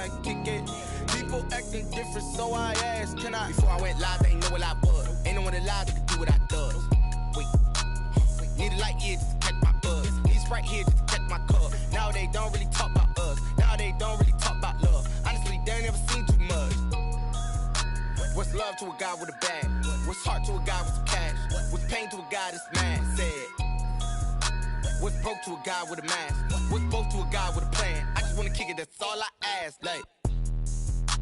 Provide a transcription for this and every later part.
I kick it? People acting different, so I asked, can I? Before I went live, they ain't know what I was. Ain't no one alive that could do what I does. Wait, need a light here just to catch my buzz. Need Sprite here just to catch my cup. Now they don't really talk about us. Now they don't really talk about love. Honestly, they ain't never seen too much. What's love to a guy with a bag? What's heart to a guy with some cash? What's pain to a guy that's mad? Said. What's broke to a guy with a mask? What's broke to a guy with a plan? I just wanna kick it, that's all I ask. Like,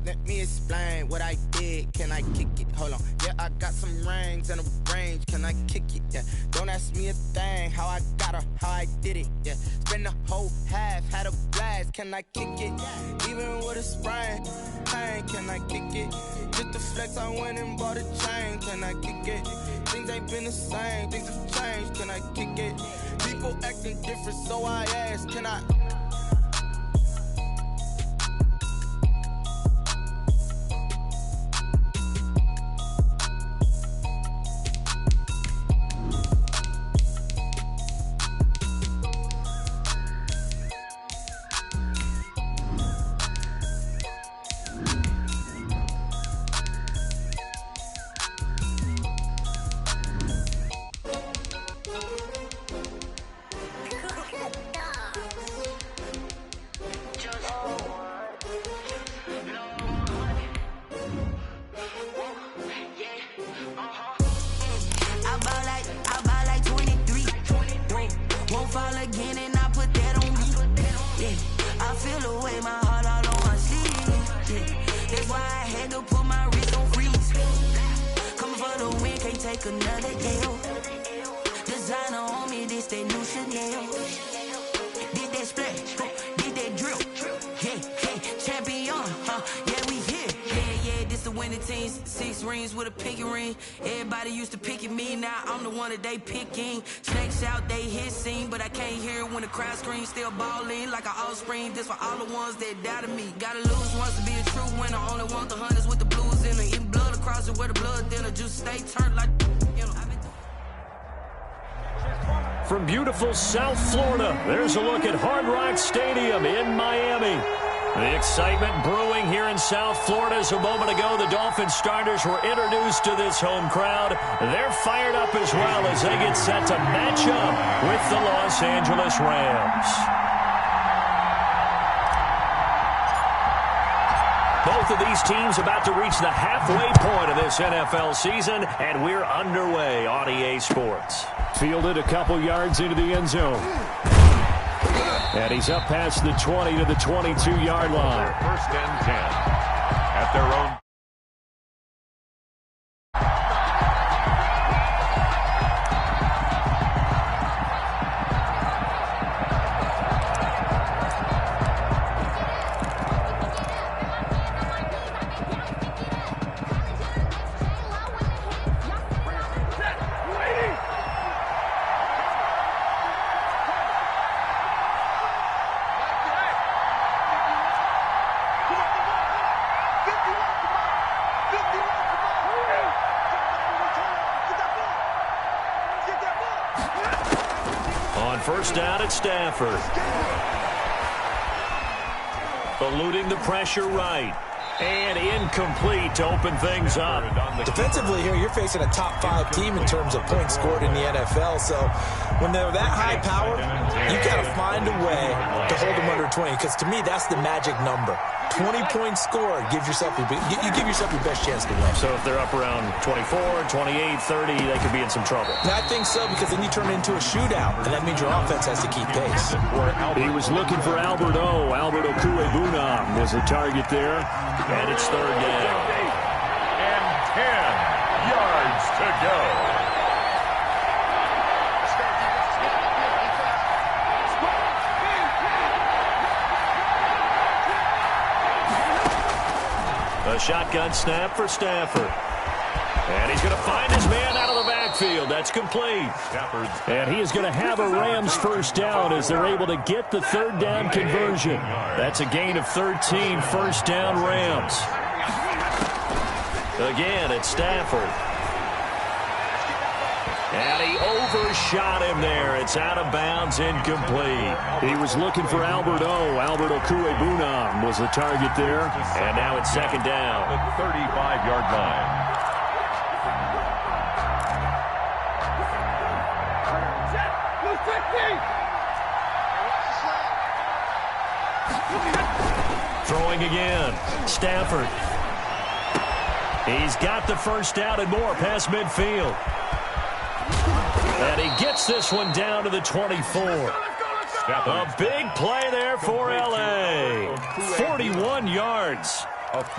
let me explain what I did. Can I kick it? Hold on. Yeah, I got some rings and a range. Can I kick it? Yeah. Don't ask me a thing. How I got her, how I did it. Yeah. Spend the whole half, had a blast. Can I kick it? Even with a sprain. Pain, can I kick it? Just the flex, I went and bought a chain. Can I kick it? Things ain't been the same. Things have changed. Can I kick it? People acting different, so I ask, can I? They picking snakes out, they hissing, but I can't hear it when the crowd screams. Still balling like an offspring. This for all the ones that doubted me. Gotta lose once to be a true winner. Only want the hunters with the blues in it. Eating blood across it where the blood dinner. Juice stay turned like, you know. From beautiful South Florida, there's a look at Hard Rock Stadium in Miami. The excitement brewing here in South Florida as a moment ago the Dolphins starters were introduced to this home crowd. They're fired up as well as they get set to match up with the Los Angeles Rams. Both of these teams about to reach the halfway point of this NFL season, and we're underway on EA Sports. Fielded a couple yards into the end zone. And he's up past the 20 to the 22-yard line. First and 10 at their own. First down at Stafford. Eluding the pressure right. And incomplete to open things up. Defensively here, you're facing a top 5 team in terms of points scored in the NFL. So when they're that high powered, you got to find a way to hold them under 20. Because to me, that's the magic number. 20 points scored gives yourself you give yourself your best chance to win. So if they're up around 24, 28, 30, they could be in some trouble. I think so, because then you turn it into a shootout, and that means your offense has to keep pace. He was looking for Albert O. Albert Okuebunam was the target there, and it's third down. And 10 yards to go. A shotgun snap for Stafford. And he's going to find his man out of the backfield. That's complete. And he is going to have a Rams first down as they're able to get the third down conversion. That's a gain of 13, first down Rams. Again, it's Stafford. And he overshot him there. It's out of bounds, incomplete. He was looking for Albert Okuebunam was the target there. And now it's second down. The 35-yard line. Throwing again. Stafford. He's got the first down and more past midfield. And he gets this one down to the 24. A big play there for L.A. 41 yards.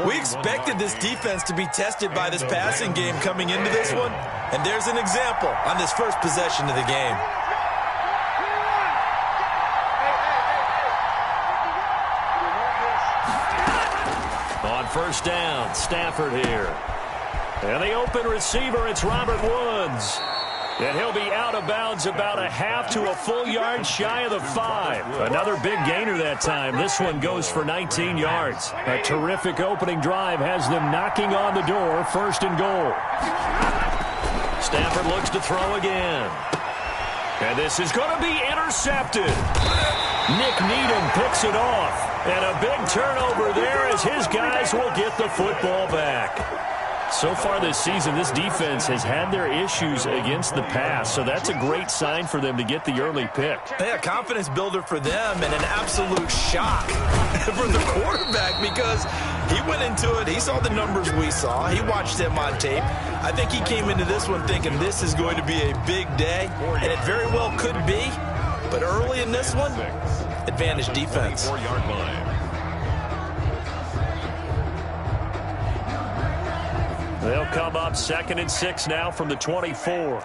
We expected this defense to be tested by this passing game coming into this one. And there's an example on this first possession of the game. On first down, Stafford here. And the open receiver, it's Robert Woods. And he'll be out of bounds about a half to a full yard shy of the 5. Another big gainer that time. This one goes for 19 yards. A terrific opening drive has them knocking on the door, first and goal. Stafford looks to throw again. And this is going to be intercepted. Nick Needham picks it off. And a big turnover there as his guys will get the football back. So far this season, this defense has had their issues against the pass, so that's a great sign for them to get the early pick. Yeah, confidence builder for them and an absolute shock for the quarterback because he went into it. He saw the numbers we saw. He watched them on tape. I think he came into this one thinking this is going to be a big day, and it very well could be. But early in this one, advantage defense. 4-yard line. They'll come up 2nd and 6 now from the 24.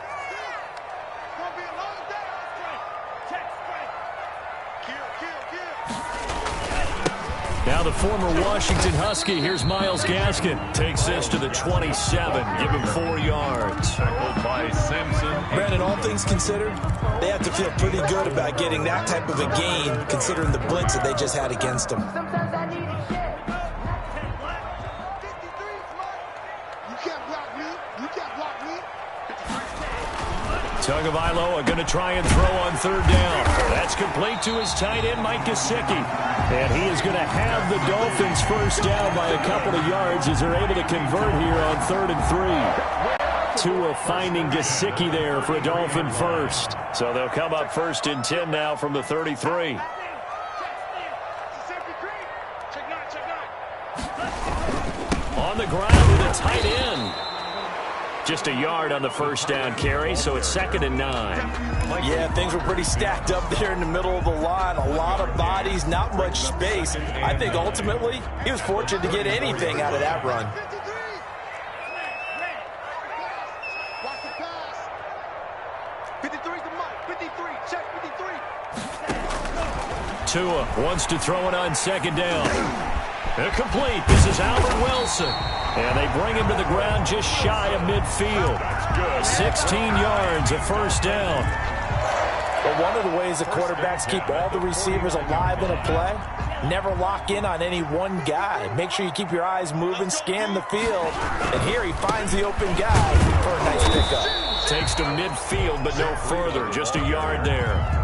Now the former Washington Husky, here's Myles Gaskin. Takes this to the 27, give him 4 yards. Tackled by Simpson. Brandon, all things considered, they have to feel pretty good about getting that type of a gain considering the blitz that they just had against them. Tagovailoa going to try and throw on 3rd down. That's complete to his tight end, Mike Gesicki. And he is going to have the Dolphins first down by a couple of yards as they're able to convert here on 3rd and 3. Tua finding Gesicki there for a Dolphin first. So they'll come up 1st and 10 now from the 33. On the ground with a tight end. Just a yard on the first down carry, so it's 2nd and 9. Yeah, things were pretty stacked up there in the middle of the line. A lot of bodies, not much space. I think ultimately he was fortunate to get anything out of that run. Tua wants to throw it on 2nd down. Complete. This is Albert Wilson. And they bring him to the ground just shy of midfield. 16 yards, a first down. But one of the ways the quarterbacks keep all the receivers alive in a play, never lock in on any one guy. Make sure you keep your eyes moving, scan the field. And here he finds the open guy for a nice pickup. Takes to midfield, but no further. Just a yard there.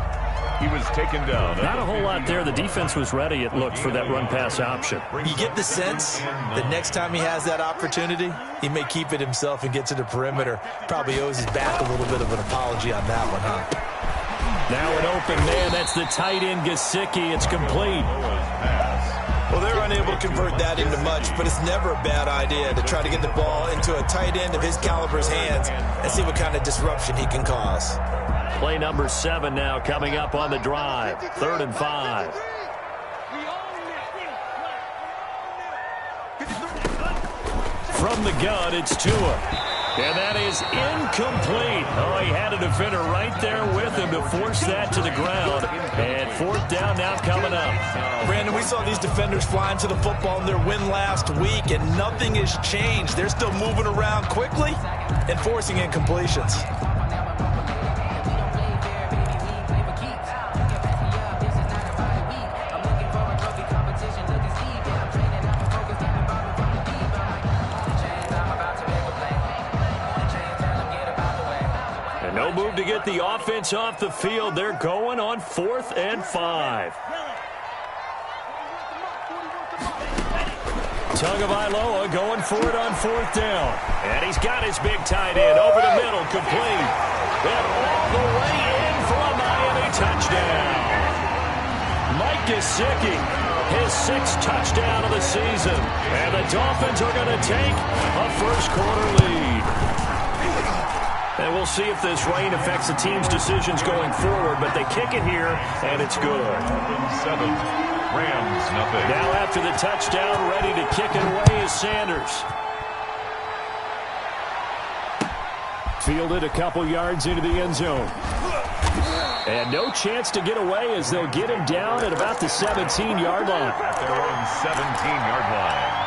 He was taken down. Not a whole lot there. The defense was ready, it looked, for that run-pass option. You get the sense that next time he has that opportunity, he may keep it himself and get to the perimeter. Probably owes his back a little bit of an apology on that one, huh? Now an open man. That's the tight end, Gesicki. It's complete. Well, they're unable to convert that into much, but it's never a bad idea to try to get the ball into a tight end of his caliber's hands and see what kind of disruption he can cause. Play number 7 now coming up on the drive. 3rd and 5. From the gun, it's Tua. And that is incomplete. Oh, he had a defender right there with him to force that to the ground. And 4th down now coming up. Brandon, we saw these defenders flying to the football in their win last week, and nothing has changed. They're still moving around quickly and forcing incompletions. No move to get the offense off the field. They're going on 4th and 5. Tagovailoa going for it on 4th down. And he's got his big tight end over the middle, complete. And all the way in for a Miami touchdown. Mike Gesicki, his 6th touchdown of the season. And the Dolphins are going to take a first-quarter lead. And we'll see if this rain affects the team's decisions going forward, but they kick it here, and it's good. 7, Rams, nothing. Now after the touchdown, ready to kick it away is Sanders. Fielded a couple yards into the end zone. And no chance to get away as they'll get him down at about the 17-yard line. At their own 17-yard line.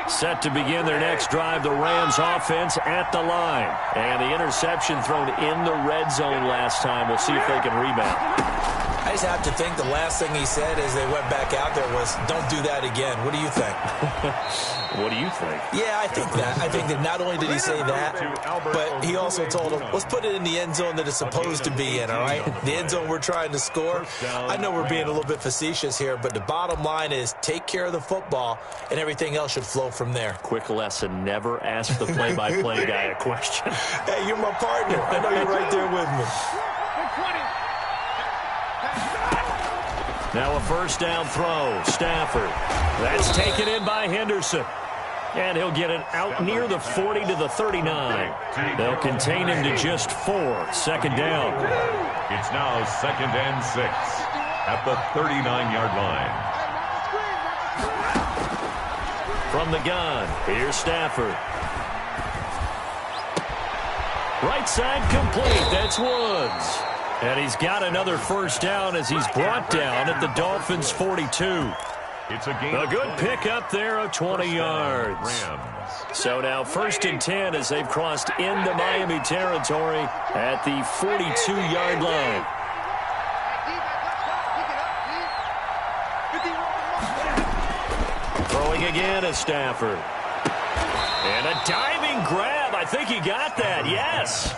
Set to begin their next drive, the Rams offense at the line. And the interception thrown in the red zone last time. We'll see if they can rebound. I just have to think the last thing he said as they went back out there was, don't do that again. What do you think? What do you think? Yeah, I think that. I think that not only did he say that, but he also told him, let's put it in the end zone that it's supposed to be in, all right? The end zone we're trying to score. I know we're being a little bit facetious here, but the bottom line is take care of the football, and everything else should flow from there. Quick lesson, never ask the play-by-play guy a question. Hey, you're my partner. I know you're right there with me. Now a first down throw. Stafford. That's taken in by Henderson. And he'll get it out near the 40 to the 39. They'll contain him to just 4. 2nd down. It's now 2nd and 6 at the 39-yard line. From the gun, here's Stafford. Right side complete. That's Woods. And he's got another first down as he's brought down at the Dolphins' 42. It's a good pickup there of 20 yards. So now 1st and 10 as they've crossed into Miami territory at the 42-yard line. Throwing again is Stafford. And a diving grab. I think he got that. Yes.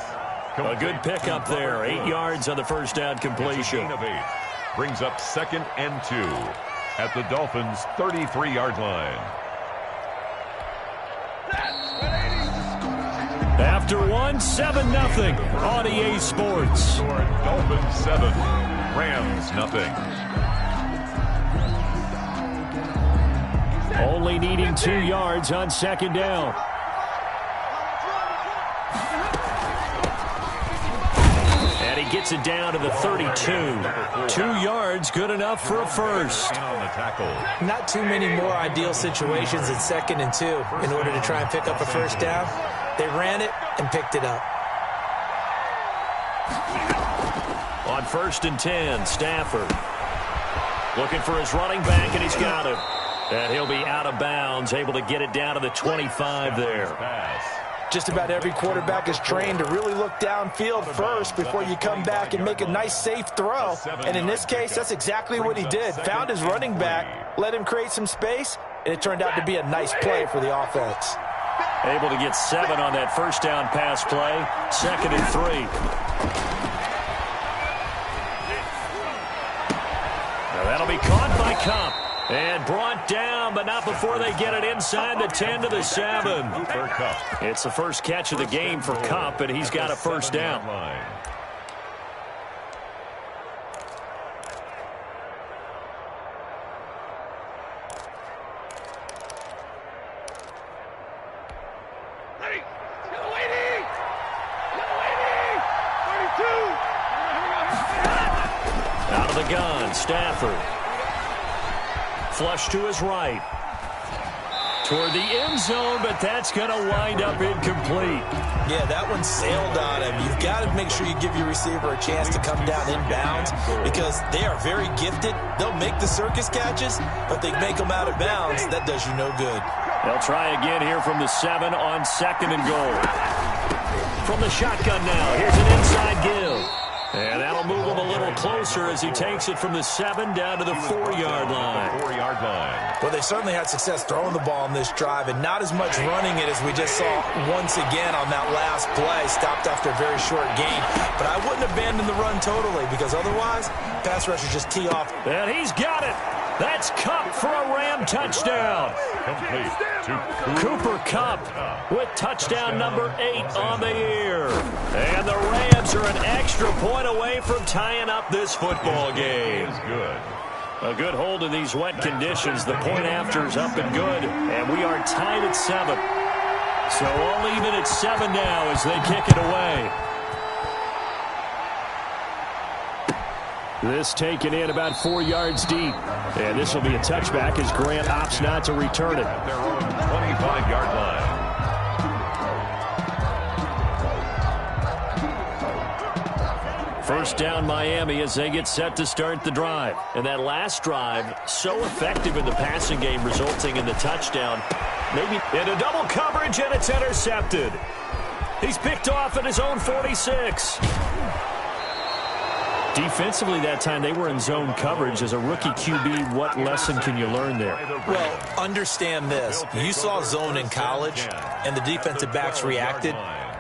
A good pickup there. 8 yards on the first down completion. Brings up 2nd and 2 at the Dolphins' 33-yard line. After 1, 7-0 on EA Sports. Dolphins 7, Rams nothing. Only needing 2 yards on 2nd down. And he gets it down to the 32. 2 yards, good enough for a first. Not too many more ideal situations in 2nd and 2 in order to try and pick up a first down. They ran it and picked it up. On 1st and 10, Stafford looking for his running back, and he's got him. And he'll be out of bounds, able to get it down to the 25 there. Just about every quarterback is trained to really look downfield first before you come back and make a nice, safe throw. And in this case, that's exactly what he did. Found his running back, let him create some space, and it turned out to be a nice play for the offense. Able to get 7 on that first down pass play. 2nd and 3. Now that'll be caught by Cup. And brought down, but not before they get it inside the 10 to the 7. It's the first catch of the game for Cup, and he's got a first down. Out of the gun, Stafford. Flush to his right. Toward the end zone, but that's going to wind up incomplete. Yeah, that one sailed on him. You've got to make sure you give your receiver a chance to come down inbounds because they are very gifted. They'll make the circus catches, but they make them out of bounds. That does you no good. They'll try again here from the 7 on 2nd and goal. From the shotgun now, here's an inside give. And that'll move them a little closer as he takes it from the 7 down to the 4-yard line. 4-yard line. Well, they certainly had success throwing the ball on this drive and not as much running it as we just saw once again on that last play. Stopped after a very short gain. But I wouldn't abandon the run totally because otherwise, pass rushers just tee off. And he's got it. That's Kupp for a Ram touchdown. Complete to Cooper Kupp with touchdown number 8 on the year. And the Rams are an extra point away from tying up this football game. Is good. A good hold in these wet conditions. The point after is up and good. And we are tied at 7. So all even at 7 now as they kick it away. This taken in about 4 yards deep. And this will be a touchback as Grant opts not to return it. At their own 25-yard line. First down Miami as they get set to start the drive. And that last drive, so effective in the passing game, resulting in the touchdown. Maybe into double coverage, and it's intercepted. He's picked off at his own 46. Defensively that time, they were in zone coverage. As a rookie QB, what lesson can you learn there? Well, understand this. You saw zone in college, and the defensive backs reacted,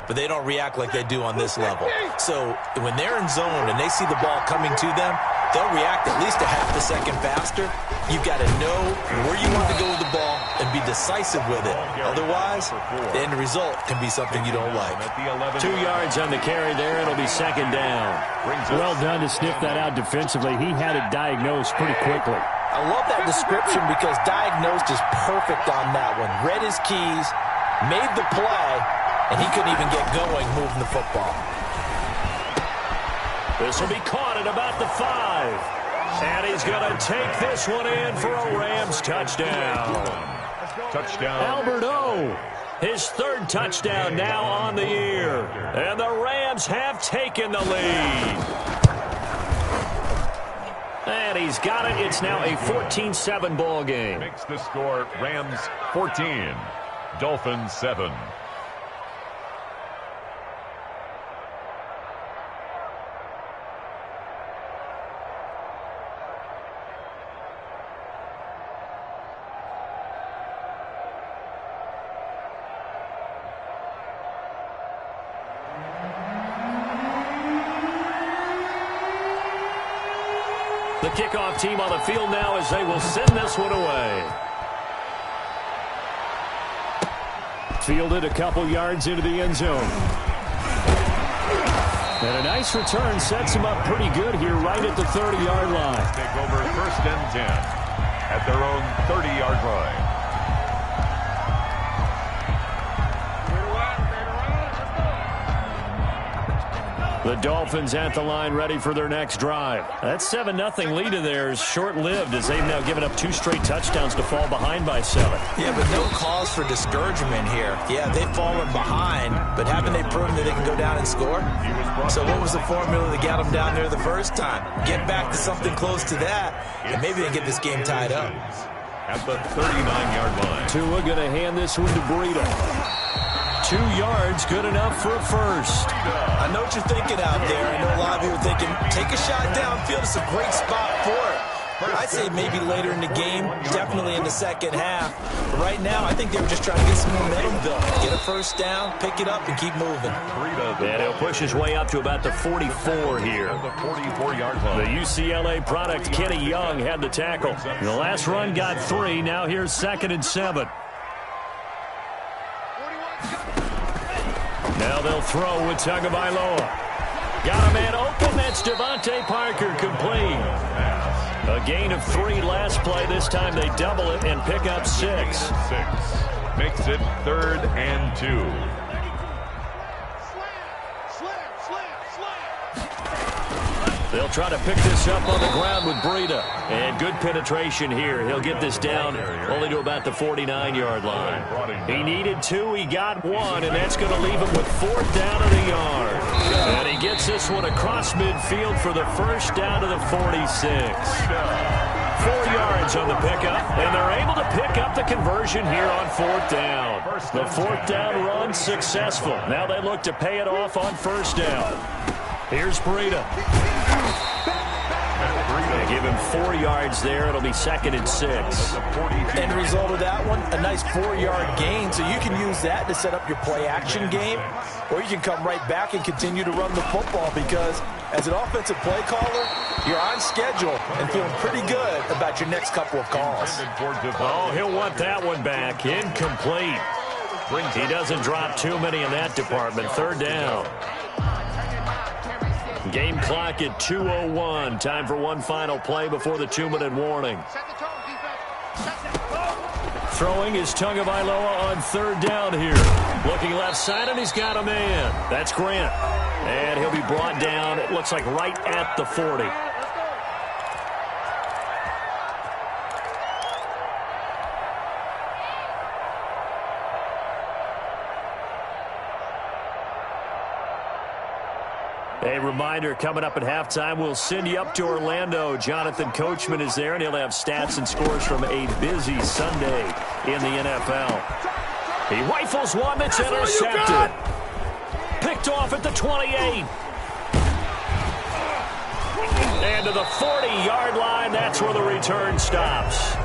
but they don't react like they do on this level. So when they're in zone and they see the ball coming to them, they'll react at least a half a second faster. You've got to know where you want to go with the ball and be decisive with it. Otherwise, the end result can be something you don't like. 2 yards on the carry there. It'll be second down. Well done to sniff that out defensively. He had it diagnosed pretty quickly. I love that description because diagnosed is perfect on that one. Read his keys, made the play, and he couldn't even get going moving the football. This will be caught at about the 5. And he's going to take this one in for a Rams touchdown. Touchdown. Albert O, his 3rd touchdown now on the year. And the Rams have taken the lead. And he's got it. It's now a 14-7 ball game. Makes the score Rams 14, Dolphins 7. The kickoff team on the field now as they will send this one away. Fielded a couple yards into the end zone. And a nice return sets him up pretty good here right at the 30-yard line. Take over 1st and 10 at their own 30-yard line. The Dolphins at the line ready for their next drive. That 7-0 lead of theirs short-lived as they've now given up 2 straight touchdowns to fall behind by 7. Yeah, but no cause for discouragement here. Yeah, they've fallen behind, but haven't they proven that they can go down and score? So what was the formula that got them down there the first time? Get back to something close to that, and maybe they get this game tied up. At the 39-yard line. Tua going to hand this one to Breida. 2 yards, good enough for a first. I know what you're thinking out there. I know a lot of you are thinking, take a shot downfield. It's a great spot for it. I'd say maybe later in the game, definitely in the second half. But right now, I think they were just trying to get some momentum built. Get a first down, pick it up, and keep moving. And he'll push his way up to about the 44 here. The 44-yard line. The UCLA product, Kenny Young, had the tackle. The last run got 3. Now here's 2nd and 7. Now they'll throw with Tagovailoa. Got a man open. That's Devontae Parker complete. A gain of 3 last play. This time they double it and pick up 6. Makes it 3rd and 2. They'll try to pick this up on the ground with Breida. And good penetration here. He'll get this down only to about the 49-yard line. He needed 2. He got 1, and that's going to leave him with 4th down of the yard. And he gets this one across midfield for the first down to the 46. 4 yards on the pickup, and they're able to pick up the conversion here on 4th down. The 4th down run successful. Now they look to pay it off on 1st down. Here's Breida. They give him 4 yards there. It'll be 2nd and 6. End result of that one, a nice 4-yard gain. So you can use that to set up your play-action game, or you can come right back and continue to run the football because as an offensive play caller, you're on schedule and feeling pretty good about your next couple of calls. Oh, he'll want that one back. Incomplete. He doesn't drop too many in that department. 3rd down. Game clock at 2:01. Time for one final play before the 2-minute warning. Throwing is Idontknowyou on 3rd down here. Looking left side, and he's got a man. That's Grant. And he'll be brought down, it looks like right at the 40. A reminder, coming up at halftime, we'll send you up to Orlando. Jonathan Coachman is there, and he'll have stats and scores from a busy Sunday in the NFL. He rifles one that's intercepted. Picked off at the 28. And to the 40-yard line, that's where the return stops.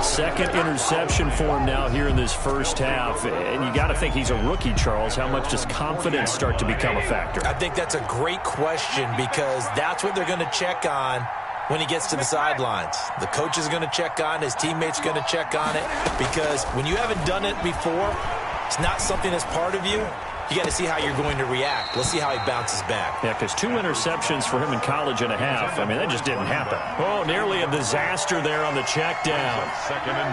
Second interception for him now here in this first half. And you got to think he's a rookie, Charles. How much does confidence start to become a factor? I think that's a great question because that's what they're going to check on when he gets to the sidelines. The coach is going to check on, his teammates are going to check on it because when you haven't done it before, it's not something that's part of you. You got to see how you're going to react. Let's see how he bounces back. Yeah, because 2 interceptions for him in college and a half. I mean, that just didn't happen. Oh, nearly a disaster there on the check down.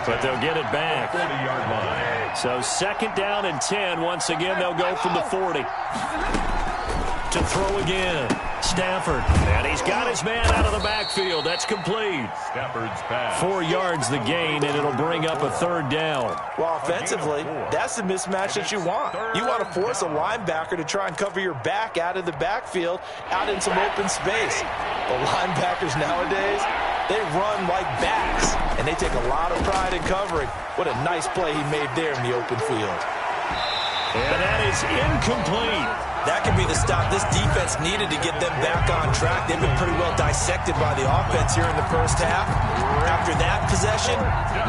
But they'll get it back. So 2nd down and 10. Once again, they'll go from the 40. To throw again. Stafford. And he's got his man out of the backfield. That's complete. Stafford's pass. 4 yards the gain, and it'll bring up a 3rd down. Well, offensively, that's the mismatch that you want. You want to force a linebacker to try and cover your back out of the backfield, out in some open space. The linebackers nowadays, they run like backs, and they take a lot of pride in covering. What a nice play he made there in the open field. And that is incomplete. That could be the stop this defense needed to get them back on track. They've been pretty well dissected by the offense here in the first half. After that possession,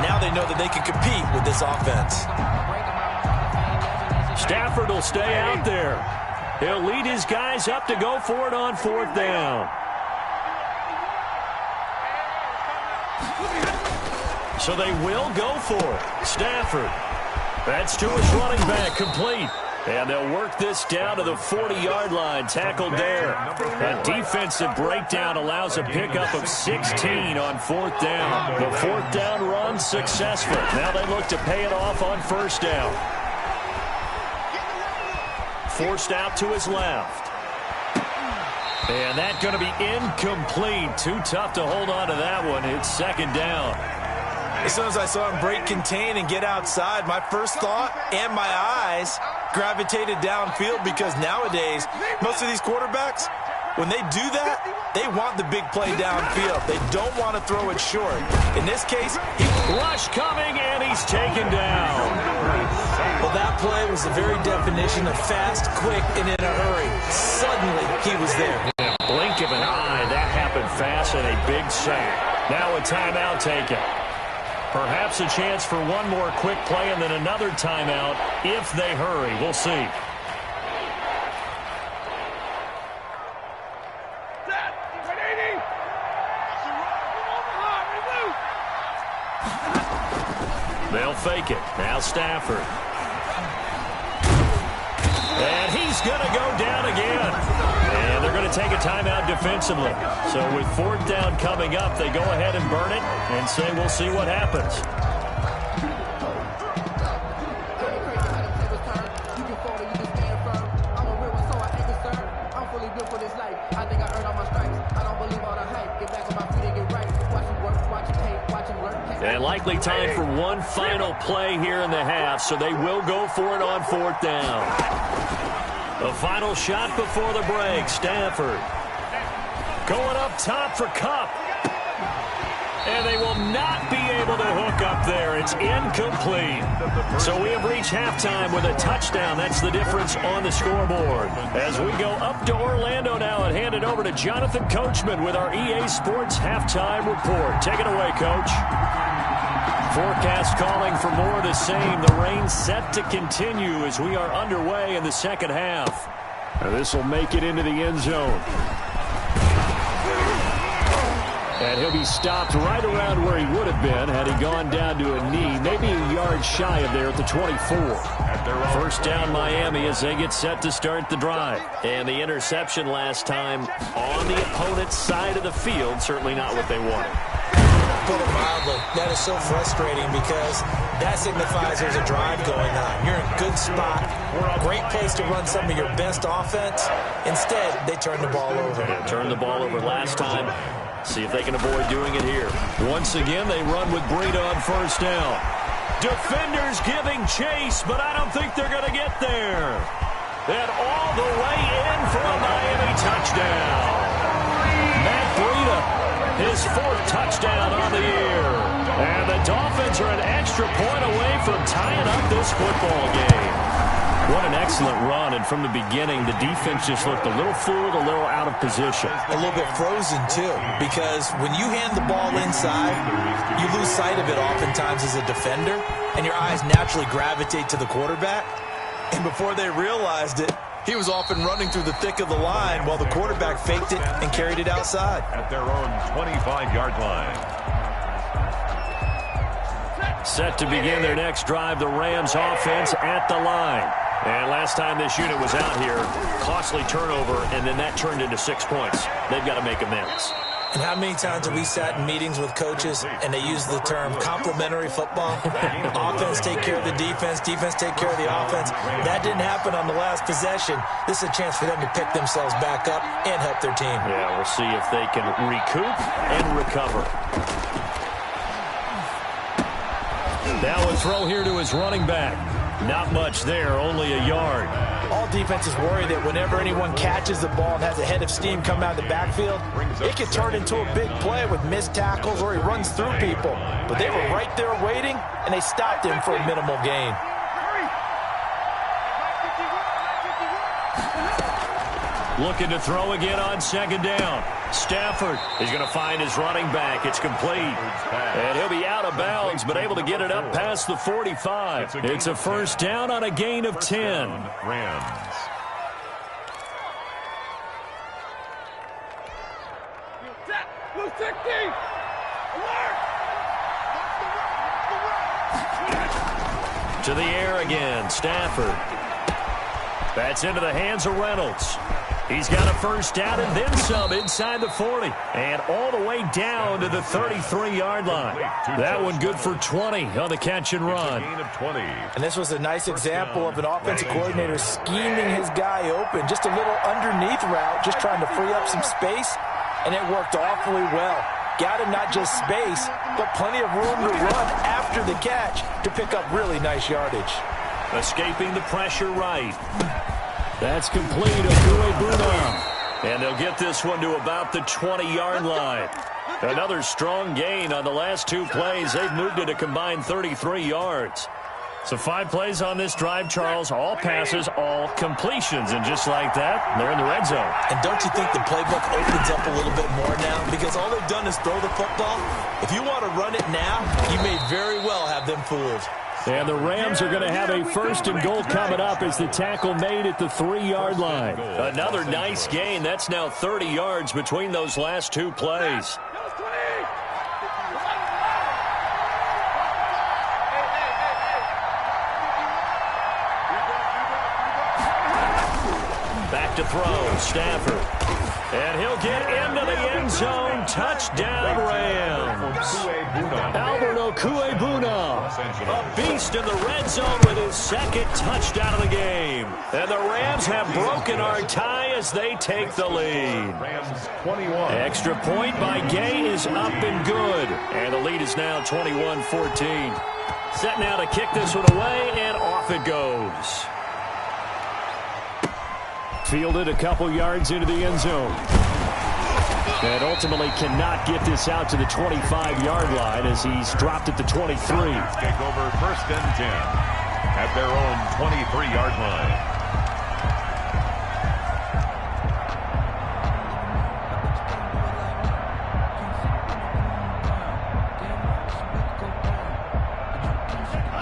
now they know that they can compete with this offense. Stafford will stay out there. He'll lead his guys up to go for it on 4th down. So they will go for it. Stafford. That's to his running back, complete. And they'll work this down to the 40-yard line, tackled there. A defensive breakdown allows a pickup of 16 on 4th down. The 4th down run successful. Now they look to pay it off on 1st down. Forced out to his left. And that's going to be incomplete. Too tough to hold on to that one. It's 2nd down. As soon as I saw him break contain and get outside, my first thought and my eyes gravitated downfield because nowadays, most of these quarterbacks, when they do that, they want the big play downfield. They don't want to throw it short. In this case, rush coming, and he's taken down. Well, that play was the very definition of fast, quick, and in a hurry. Suddenly, he was there. In a blink of an eye, that happened fast and a big sack. Now a timeout taken. Perhaps a chance for one more quick play and then another timeout if they hurry. We'll see. They'll fake it. Now Stafford. And he's going to go down again. And they're going to take a timeout defensively. So with 4th down coming up, they go ahead and burn it and say we'll see what happens. And likely time for one final play here in the half, so they will go for it on 4th down. The final shot before the break. Stafford going up top for Kupp. And they will not be able to hook up there. It's incomplete. So we have reached halftime with a touchdown. That's the difference on the scoreboard. As we go up to Orlando now and hand it over to Jonathan Coachman with our EA Sports halftime report. Take it away, Coach. Forecast calling for more of the same. The rain set to continue as we are underway in the second half. This will make it into the end zone. And he'll be stopped right around where he would have been had he gone down to a knee, maybe a yard shy of there at the 24. First down Miami as they get set to start the drive. And the interception last time on the opponent's side of the field, certainly not what they wanted. Put it mildly, that is so frustrating because that signifies there's a drive going on. You're in a good spot, great place to run some of your best offense. Instead, they turn the ball over. Yeah, turned the ball over last time. See if they can avoid doing it here. Once again, they run with Breida on first down. Defenders giving chase, but I don't think they're going to get there. And all the way in for a Miami touchdown. Matt Breida, his fourth touchdown on the year. And the Dolphins are an extra point away from tying up this football game. What an excellent run, and from the beginning, the defense just looked a little fooled, a little out of position. A little bit frozen, too, because when you hand the ball inside, you lose sight of it oftentimes as a defender, and your eyes naturally gravitate to the quarterback. And before they realized it, he was off and running through the thick of the line while the quarterback faked it and carried it outside. At their own 25-yard line. Set to begin their next drive, the Rams offense at the line. And last time this unit was out here, costly turnover, and then that turned into 6 points. They've got to make amends. And how many times have we sat in meetings with coaches and they use the term complementary football? Offense take care of the defense, defense take care of the offense. That didn't happen on the last possession. This is a chance for them to pick themselves back up and help their team. Yeah, we'll see if they can recoup and recover. Now a throw here to his running back. Not much there, only a yard. All defenses worry that whenever anyone catches the ball and has a head of steam come out of the backfield, it could turn into a big play with missed tackles or he runs through people. But they were right there waiting, and they stopped him for a minimal gain. Looking to throw again on second down. Stafford is going to find his running back. It's complete. And he'll be out of bounds, but able to get it up past the 45. It's a first down on a gain of 10. Rams. To the air again, Stafford. That's into the hands of Reynolds. He's got a first down and then some inside the 40. And all the way down to the 33-yard line. That one good for 20 on the catch and run. And this was a nice example of an offensive coordinator scheming his guy open. Just a little underneath route, just trying to free up some space. And it worked awfully well. Got him not just space, but plenty of room to run after the catch to pick up really nice yardage. Escaping the pressure right. That's complete. Idontknowyou20's. And they'll get this one to about the 20-yard line. Another strong gain on the last two plays. They've moved it a combined 33 yards. So 5 plays on this drive, Charles. All passes, all completions. And just like that, they're in the red zone. And don't you think the playbook opens up a little bit more now? Because all they've done is throw the football. If you want to run it now, you may very well have them fooled. And the Rams are going to have a first and goal coming up as the tackle made at the 3-yard line. Another nice gain. That's now 30 yards between those last 2 plays. Back to throw, Stafford. And he'll get into the end zone. Touchdown, Rams. Idontknowyou20's, a beast in the red zone with his second touchdown of the game. And the Rams have broken our tie as they take the lead. Rams 21. Extra point by Gay is up and good. And the lead is now 21-14. Set now to kick this one away, and off it goes. Fielded a couple yards into the end zone. And ultimately cannot get this out to the 25-yard line as he's dropped at the 23. Take over 1st and 10 at their own 23-yard line.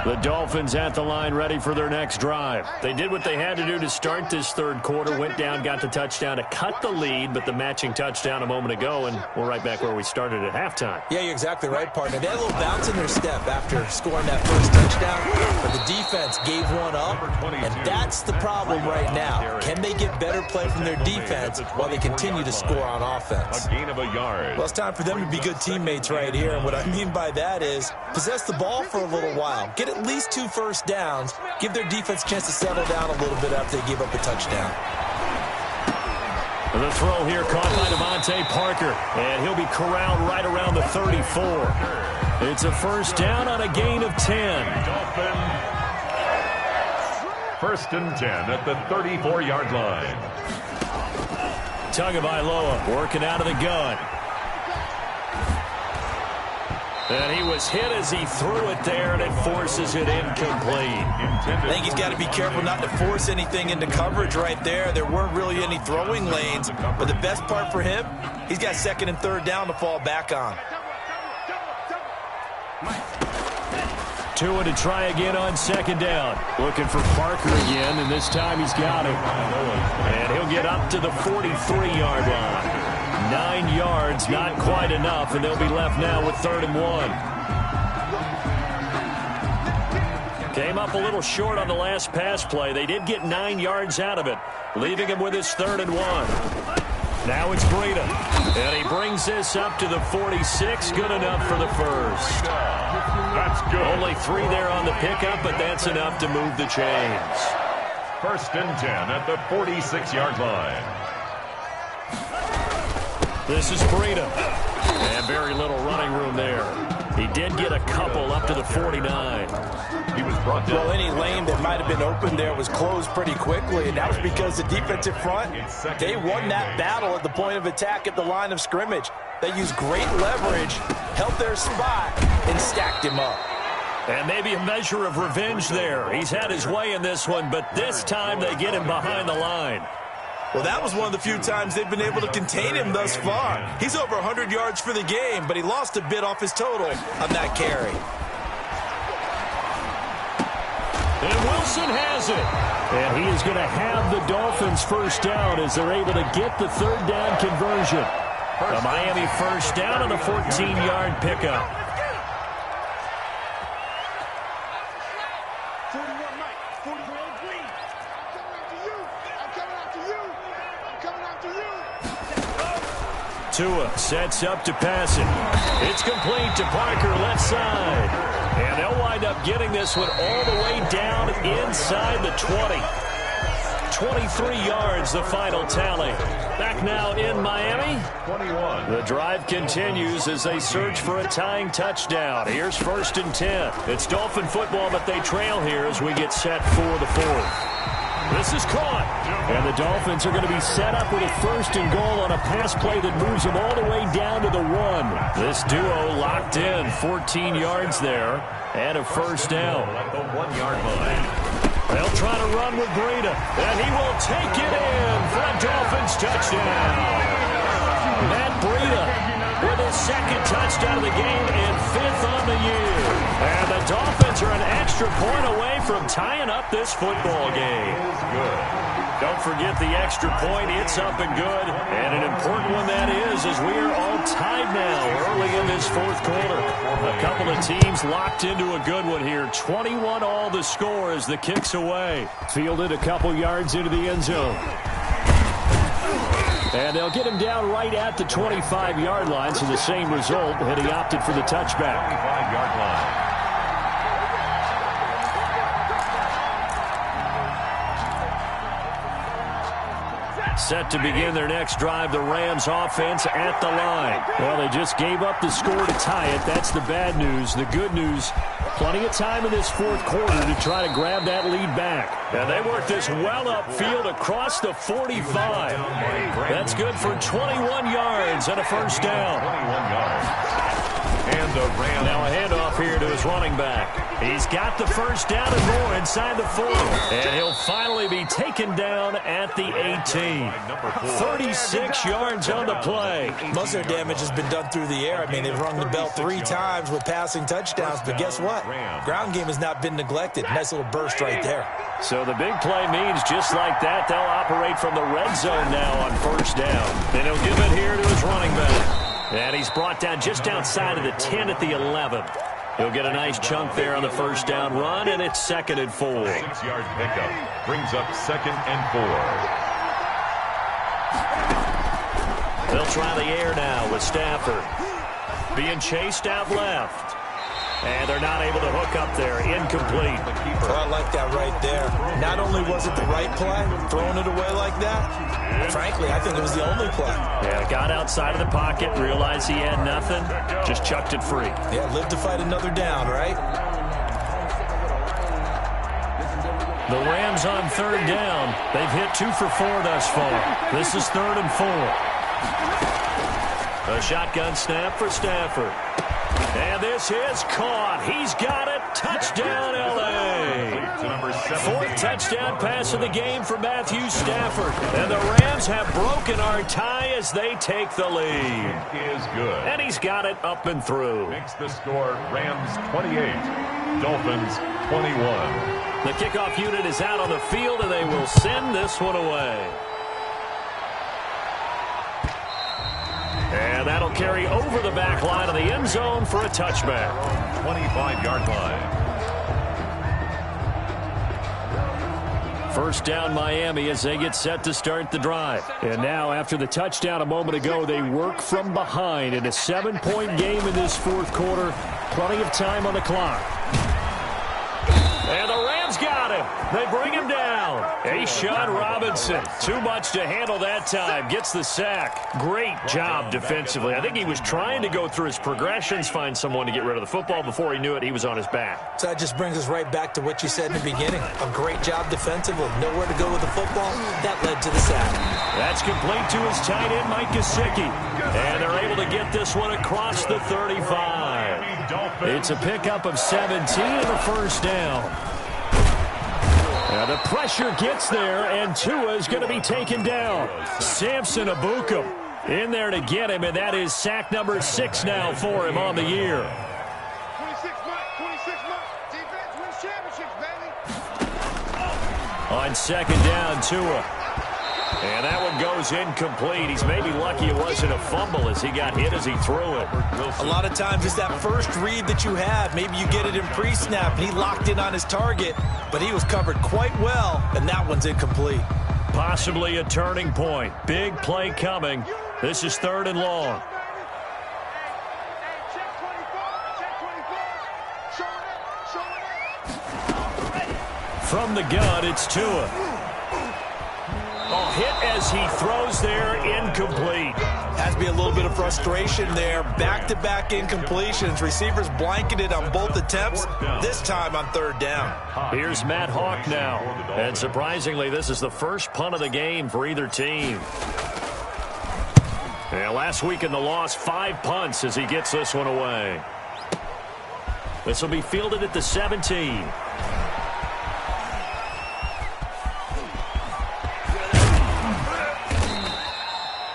The Dolphins at the line ready for their next drive. They did what they had to do to start this third quarter, went down, got the touchdown to cut the lead, but the matching touchdown a moment ago, and we're right back where we started at halftime. Yeah, you're exactly right, partner. They had a little bounce in their step after scoring that first touchdown, but the defense gave one up, and that's the problem right now. Can they get better play from their defense while they continue to score on offense? A gain of a yard. Well, it's time for them to be good teammates right here, and what I mean by that is possess the ball for a little while, get at least 2 first downs, give their defense a chance to settle down a little bit after they give up a touchdown. The throw here caught by Devontae Parker, and he'll be corralled right around the 34. It's a first down on a gain of 10. Dolphin. 1st and 10 at the 34-yard line. Idontknowyou working out of the gun. And he was hit as he threw it there, and it forces it incomplete. I think he's got to be careful not to force anything into coverage right there. There weren't really any throwing lanes, but the best part for him, he's got 2nd and 3rd down to fall back on. Tua to try again on 2nd down. Looking for Parker again, and this time he's got him. And he'll get up to the 43-yard line. 9 yards, not quite enough, and they'll be left now with 3rd and 1. Came up a little short on the last pass play. They did get 9 yards out of it, leaving him with his 3rd and 1. Now it's Breida, and he brings this up to the 46. Good enough for the first. That's good. Only 3 there on the pickup, but that's enough to move the chains. 1st and 10 at the 46-yard line. This is Breida, and very little running room there. He did get a couple up to the 49. He was brought down. Well, any lane that might have been open there was closed pretty quickly, and that was because the defensive front, they won that battle at the point of attack at the line of scrimmage. They used great leverage, held their spot, and stacked him up. And maybe a measure of revenge there. He's had his way in this one, but this time they get him behind the line. Well, that was one of the few times they've been able to contain him thus far. He's over 100 yards for the game, but he lost a bit off his total on that carry. And Wilson has it. And he is going to have the Dolphins first down as they're able to get the 3rd down conversion. A Miami first down on a 14-yard pickup. 41, Mike. 41, please. I'm coming after you. I'm coming after you. Tua sets up to pass it. It's complete to Parker, left side. And they'll wind up getting this one all the way down inside the 20. 23 yards, the final tally. Back now in Miami. 21. The drive continues as they search for a tying touchdown. Here's 1st and 10. It's Dolphin football, but they trail here as we get set for the 4th. This is caught. And the Dolphins are going to be set up with a 1st and goal on a pass play that moves them all the way down to the 1. This duo locked in, 14 yards there, and a first down. At the 1-yard line. They'll try to run with Breida, and he will take it in for a Dolphins touchdown. Matt Breida with his 2nd touchdown of the game and 5th on the year. And the Dolphins are an extra point away from tying up this football game. Good. Don't forget the extra point. It's up and good. And an important one that is, as we are all tied now early in this 4th quarter. A couple of teams locked into a good one here. 21 all the score as the kick's away. Fielded a couple yards into the end zone. And they'll get him down right at the 25-yard line, so the same result, and he opted for the touchback. 25-yard line. Set to begin their next drive, the Rams offense at the line. Well, they just gave up the score to tie it. That's the bad news. The good news, plenty of time in this fourth quarter to try to grab that lead back. And they work this well upfield across the 45. That's good for 21 yards and a first down. 21 yards. And the Rams. Now a handoff here to his running back. He's got the first down and more inside the 40. And he'll finally be taken down at the 18. 36 yards on the play. Most of their damage has been done through the air. I mean, they've rung the bell 3 times with passing touchdowns. But guess what? Ground game has not been neglected. Nice little burst right there. So the big play means just like that, they'll operate from the red zone now on first down. And he'll give it here to his running back. And he's brought down just outside of the 10 at the 11. He'll get a nice chunk there on the first down run, and it's 2nd and 4. 6-yard pickup brings up 2nd and 4. They'll try the air now with Stafford. Being chased out left. And they're not able to hook up there. Incomplete. Well, I like that right there. Not only was it the right play, throwing it away like that, frankly, I think it was the only play. Yeah, got outside of the pocket, realized he had nothing, just chucked it free. Yeah, live to fight another down, right? The Rams on 3rd down. They've hit 2 for 4 thus far. This is 3rd and 4. A shotgun snap for Stafford. And this is caught. He's got it. Touchdown, L.A. 4th touchdown pass of the game for Matthew Stafford. And the Rams have broken our tie as they take the lead. Is good. And he's got it up and through. Makes the score Rams 28, Dolphins 21. The kickoff unit is out on the field, and they will send this one away. And that'll carry over the back line of the end zone for a touchback. 25-yard line. First down Miami as they get set to start the drive. And now after the touchdown a moment ago, they work from behind in a 7-point game in this fourth quarter. Plenty of time on the clock. And the Rams got him. They bring him down. A'Shawn Robinson, too much to handle that time. Gets the sack. Great job defensively. I think he was trying to go through his progressions, find someone to get rid of the football. Before he knew it, he was on his back. So that just brings us right back to what you said in the beginning. A great job defensively. Nowhere to go with the football. That led to the sack. That's complete to his tight end, Mike Gesicki. And they're able to get this one across the 35. It's a pickup of 17 and a first down. Now the pressure gets there, and Tua is going to be taken down. Samson Abukum in there to get him, and that is sack number 6 now for him on the year. 26 months. Defense wins championships, baby. On 2nd down, Tua. And that one goes incomplete. He's maybe lucky it wasn't a fumble as he got hit as he threw it. A lot of times it's that first read that you have. Maybe you get it in pre-snap, and he locked in on his target, but he was covered quite well, and that one's incomplete. Possibly a turning point. Big play coming. This is 3rd and long. Check 24. From the gun, it's Tua. Hit as he throws there, incomplete. Has to be a little bit of frustration there. Back-to-back incompletions. Receivers blanketed on both attempts, this time on 3rd down. Here's Matt Hawk now. And surprisingly, this is the first punt of the game for either team. And last week in the loss, 5 punts as he gets this one away. This will be fielded at the 17.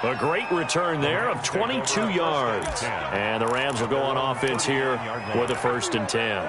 A great return there of 22 yards. And the Rams will go on offense here with a 1st and 10.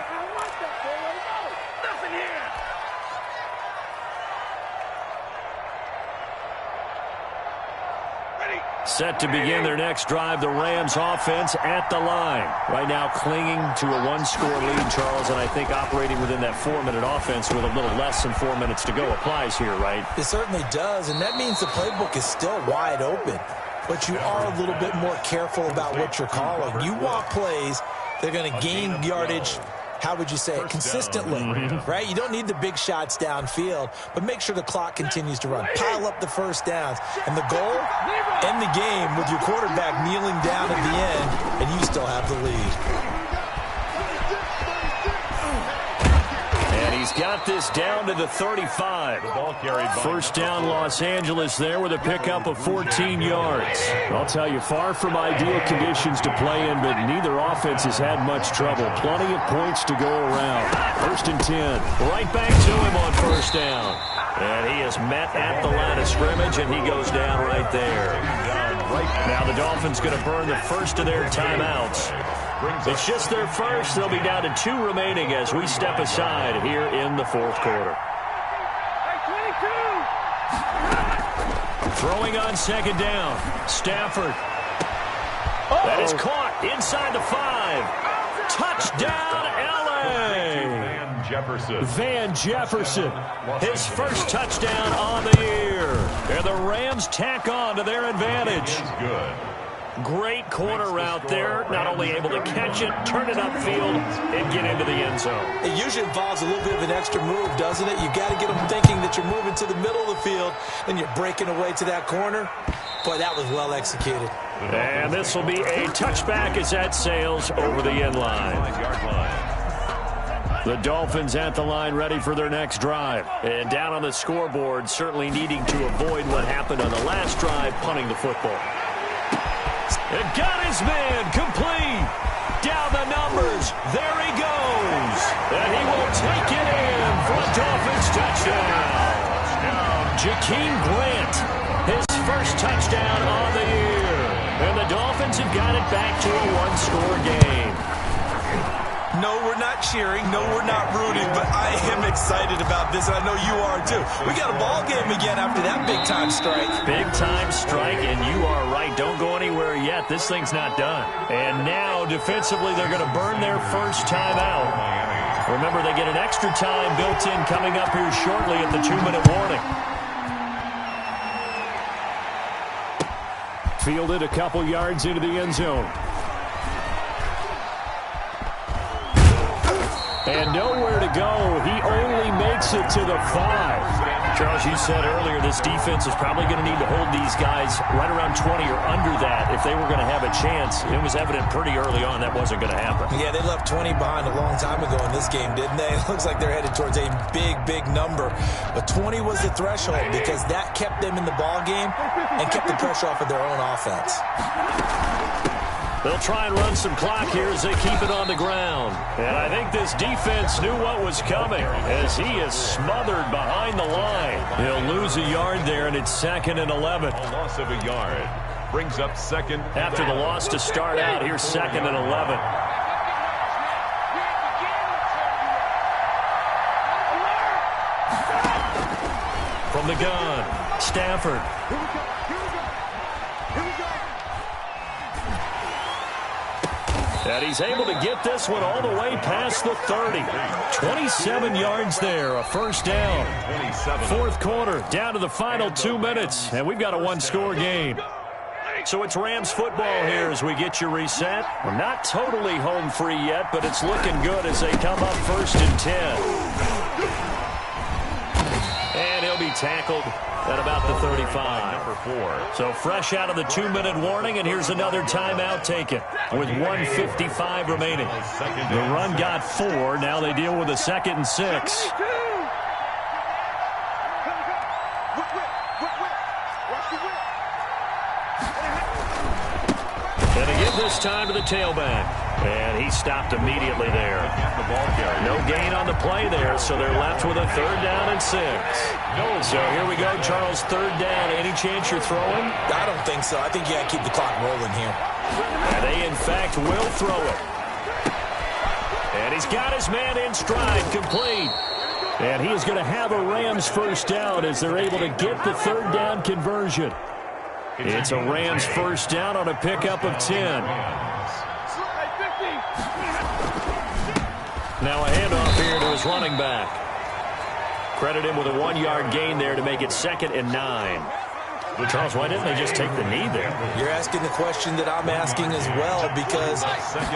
Set to begin their next drive, the Rams offense at the line. Right now clinging to a 1-score lead, Charles, and I think operating within that 4-minute offense with a little less than 4 minutes to go applies here, right? It certainly does, and that means the playbook is still wide open. But you are a little bit more careful about what you're calling. You want plays that are going to gain yardage how would you say it, consistently, right? You don't need the big shots downfield, but make sure the clock continues to run. Pile up the first downs. And the goal, end the game with your quarterback kneeling down at the end, and you still have the lead. And he's got this down to the 35. First down, Los Angeles there with a pickup of 14 yards. I'll tell you, far from ideal conditions to play in, but neither offense has had much trouble. Plenty of points to go around. 1st and 10. Right back to him on first down. And he is met at the line of scrimmage, and he goes down right there. Now the Dolphins going to burn the first of their timeouts. It's just their first. They'll be down to 2 remaining as we step aside here in the 4th quarter. Throwing on 2nd down. Stafford. That is caught inside the 5. Touchdown, L.A. Van Jefferson. His first touchdown on the year. And the Rams tack on to their advantage. Good. Great corner route there. Not only able to catch it, turn it upfield, and get into the end zone. It usually involves a little bit of an extra move, doesn't it? You got to get them thinking that you're moving to the middle of the field, and you're breaking away to that corner. Boy, that was well executed. And this will be a touchback as that sails over the end line. The Dolphins at the line ready for their next drive. And down on the scoreboard, certainly needing to avoid what happened on the last drive, punting the football. It got his man complete. Down the numbers. There he goes. And he will take it in for a Dolphins touchdown. Jakeem Grant, his first touchdown on the year. And the Dolphins have got it back to a 1-score game. No, we're not cheering. No, we're not rooting. But I am excited about this, and I know you are too. We got a ball game again after that big-time strike. Big-time strike, and you are right. Don't go anywhere yet. This thing's not done. And now, defensively, they're going to burn their first time out. Remember, they get an extra time built in coming up here shortly at the 2-minute warning. Fielded a couple yards into the end zone. And nowhere to go. He only makes it to the 5. Charles, you said earlier this defense is probably going to need to hold these guys right around 20 or under that if they were going to have a chance. It was evident pretty early on that wasn't going to happen. Yeah, they left 20 behind a long time ago in this game, didn't they? It looks like they're headed towards a big, big number. But 20 was the threshold because that kept them in the ball game and kept the pressure off of their own offense. They'll try and run some clock here as they keep it on the ground. And I think this defense knew what was coming as he is smothered behind the line. He'll lose a yard there, and it's 2nd and 11. A loss of a yard brings up 2nd. After the loss to start out, here's 2nd and 11. From the gun, Stafford. And he's able to get this one all the way past the 30. 27 yards there, a first down. 4th quarter, down to the final 2 minutes, and we've got a 1-score game. So it's Rams football here as we get you reset. We're not totally home free yet, but it's looking good as they come up 1st and 10. And he'll be tackled at about the 35. So fresh out of the 2-minute warning, and here's another timeout taken with 1:55 remaining. The run got 4. Now they deal with a 2nd and 6. And they give this time to the tailback. And he stopped immediately there. No gain on the play there, so they're left with a 3rd down and 6. So here we go, Charles, 3rd down. Any chance you're throwing? I don't think so. I think you got to keep the clock rolling here. And they, in fact, will throw it. And he's got his man in stride, complete. And he is going to have a Rams first down as they're able to get the 3rd down conversion. It's a Rams first down on a pickup of 10. Now a handoff here to his running back. Credit him with a 1-yard gain there to make it 2nd and 9. Charles, why didn't they just take the knee there? You're asking the question that I'm asking as well, because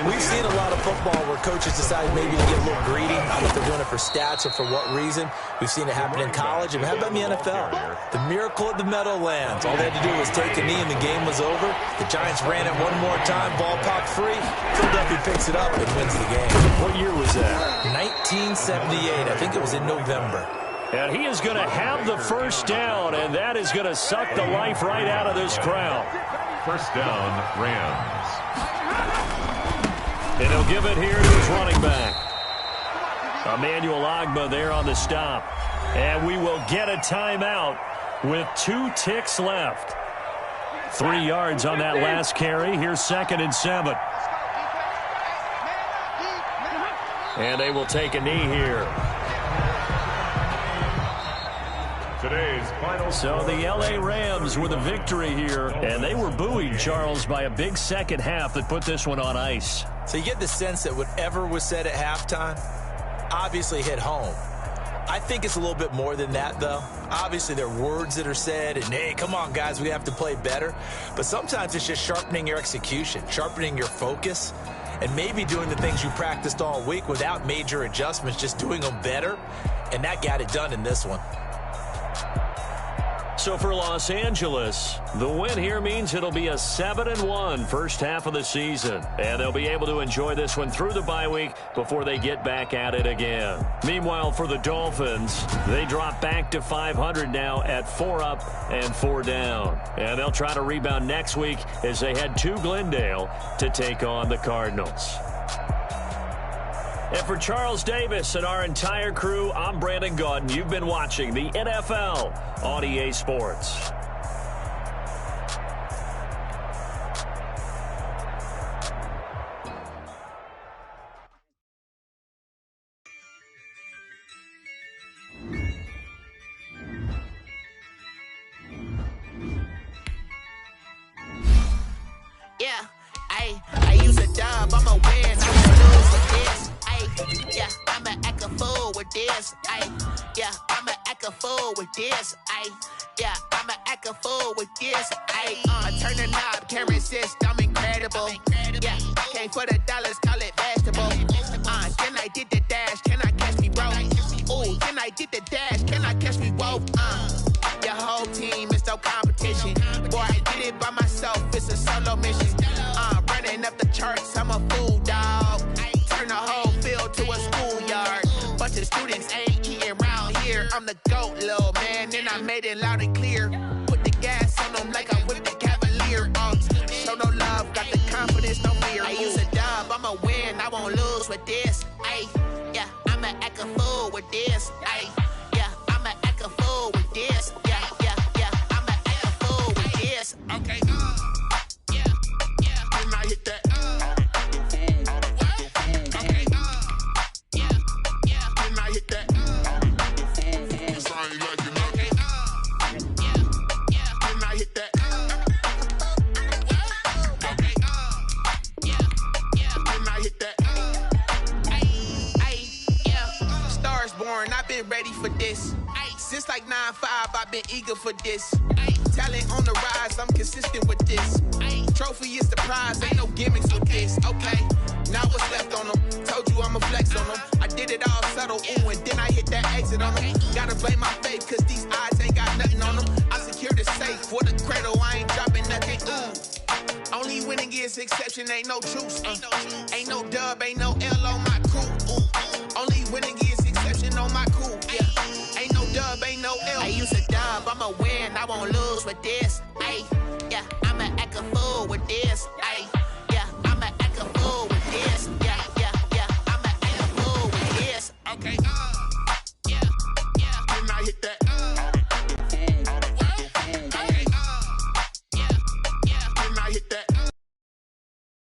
we've seen a lot of football where coaches decide maybe to get a little greedy. I don't know if they're doing it for stats or for what reason. We've seen it happen in college, and how about in the NFL? The miracle of the Meadowlands. All they had to do was take a knee, and the game was over. The Giants ran it one more time. Ball popped free. Philadelphia picks it up and wins the game. What year was that? 1978. I think it was in November. And he is going to have the first down, and that is going to suck the life right out of this crowd. First down, Rams. And he'll give it here to his running back. Emmanuel Ogbah there on the stop. And we will get a timeout with 2 ticks left. 3 yards on that last carry. Here's 2nd and 7. And they will take a knee here. Today's final. So the L.A. Rams with a victory here, and they were buoyed, Charles, by a big second half that put this one on ice. So you get the sense that whatever was said at halftime obviously hit home. I think it's a little bit more than that, though. Obviously, there are words that are said, and, hey, come on, guys, we have to play better. But sometimes it's just sharpening your execution, sharpening your focus, and maybe doing the things you practiced all week without major adjustments, just doing them better, and that got it done in this one. So for Los Angeles, the win here means it'll be a 7-1 first half of the season. And they'll be able to enjoy this one through the bye week before they get back at it again. Meanwhile, for the Dolphins, they drop back to 500 now at 4 up and 4 down. And they'll try to rebound next week as they head to Glendale to take on the Cardinals. And for Charles Davis and our entire crew, I'm Brandon Gaudin. You've been watching the NFL on EA Sports. Yeah, I use a dub, I'm a win, I'm a lose with this. Yeah, I'ma act a fool with this. Yeah, I'ma act a fool with this. Yeah, I'ma act a fool with this. I turn the knob, can't resist, I'm incredible. Yeah, came for the dollars, call it vegetable. Then I did the dash, can I catch me, bro? Ooh, then I did the dash, can I catch me, whoa? Your whole team is no competition. Boy, I did it by myself, it's a solo mission. Running up the charts, I'm a fool, dog. Turn the whole field to a schoolyard. Bunch of students ain't eating round here. I'm the GOAT, little man, and I made it loud and clear. Put the gas on them like I'm with the Cavalier. Show no love, got the confidence, no fear. I use a dub, I'ma win, I won't lose with this. Yeah, I'ma act a fool with this. Yeah, I'ma act a fool with this. Yeah, I'ma act a fool with this. Okay, when I hit that. I've been ready for this. Since like 9-5, I've been eager for this. Talent on the rise, I'm consistent with this. Trophy is the prize, ain't no gimmicks with this. Okay, now what's left on them? Told you I'ma flex on them. I did it all subtle, ooh, and then I hit that exit on them. Gotta blame my faith, cause these odds ain't got nothing on them. I secured the safe for the cradle, I ain't dropping nothing, ooh. Only winning is exception, ain't no truce. Ain't no dub, ain't no L on my crew. Only winning is exception on my crew. Yeah, ain't no dub, ain't no L. I use a dub, I'ma win, I won't lose with this.